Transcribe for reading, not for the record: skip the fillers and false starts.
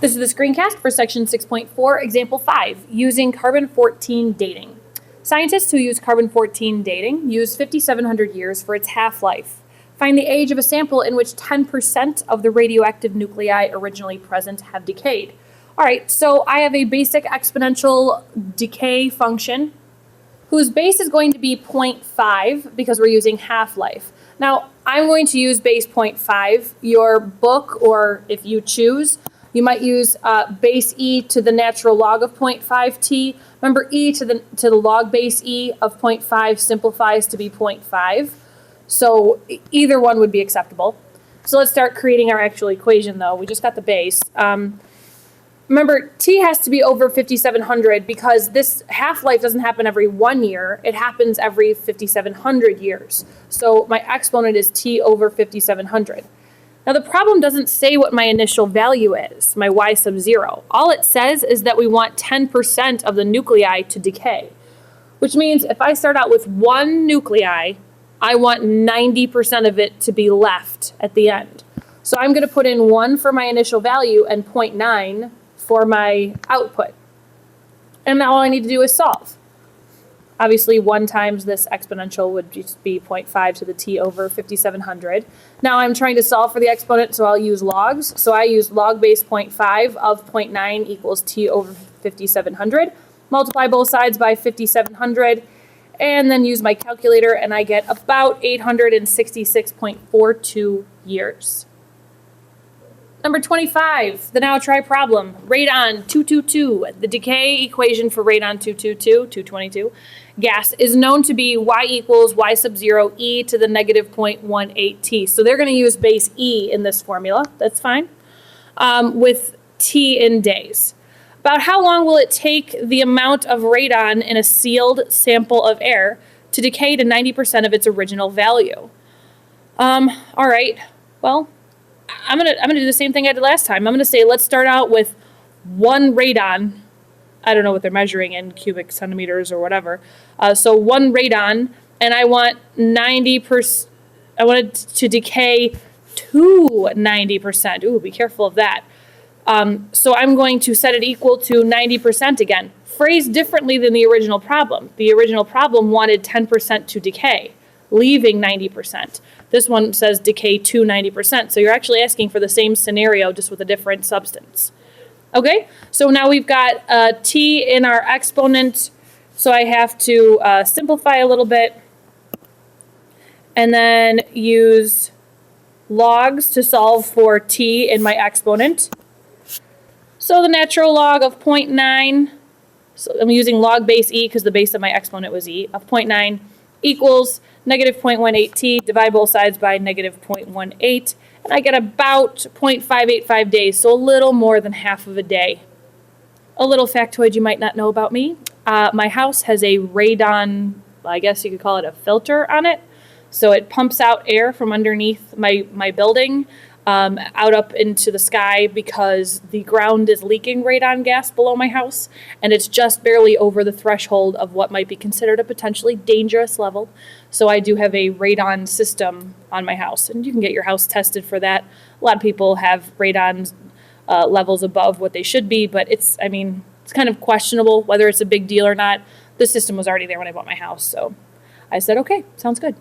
This is the screencast for section 6.4, example 5, using carbon-14 dating. Scientists who use carbon-14 dating use 5,700 years for its half-life. Find the age of a sample in which 10% of the radioactive nuclei originally present have decayed. All right, so I have a basic exponential decay function whose base is going to be 0.5 because we're using half-life. Now, I'm going to use base 0.5. Your book, or if you choose, you might use base e to the natural log of 0.5t. Remember, e to the log base e of 0.5 simplifies to be 0.5. So either one would be acceptable. So let's start creating our actual equation, though. We just got the base. Remember, t has to be over 5,700 because this half-life doesn't happen every 1 year. It happens every 5,700 years. So my exponent is t over 5,700. Now, the problem doesn't say what my initial value is, my y sub 0. All it says is that we want 10% of the nuclei to decay, which means if I start out with one nuclei, I want 90% of it to be left at the end. So I'm going to put in 1 for my initial value and 0.9 for my output. And now all I need to do is solve. Obviously, 1 times this exponential would just be 0.5 to the t over 5,700. Now I'm trying to solve for the exponent, so I'll use logs. So I use log base 0.5 of 0.9 equals t over 5,700. Multiply both sides by 5,700, and then use my calculator, and I get about 866.42 years. Number 25, the now try problem. Radon 222, the decay equation for radon 222 gas is known to be y equals y sub 0 e to the negative 0.18 t. So they're going to use base e in this formula. That's fine. With t in days. About how long will it take the amount of radon in a sealed sample of air to decay to 90% of its original value? All right, well, I'm gonna do the same thing I did last time. I'm gonna say let's start out with 1 radon. I don't know what they're measuring in cubic centimeters or whatever. So 1 radon, and I want 90%. I want it to decay to 90%. Ooh, be careful of that. So I'm going to set it equal to 90% again. Phrased differently than the original problem. The original problem wanted 10% to decay, leaving 90%. This one says decay to 90%. So you're actually asking for the same scenario, just with a different substance. Okay, so now we've got t in our exponent. So I have to simplify a little bit and then use logs to solve for t in my exponent. So the natural log of 0.9, so I'm using log base e because the base of my exponent was e, of 0.9 equals negative 0.18t, divide both sides by negative 0.18, and I get about 0.585 days, so a little more than half of a day. A little factoid you might not know about me. My house has a radon, I guess you could call it a filter on it. So it pumps out air from underneath my building out up into the sky because the ground is leaking radon gas below my house, and it's just barely over the threshold of what might be considered a potentially dangerous level. So I do have a radon system on my house, and you can get your house tested for that. A lot of people have radon levels above what they should be, but it's kind of questionable whether it's a big deal or not. The system was already there when I bought my house, so I said, okay, sounds good.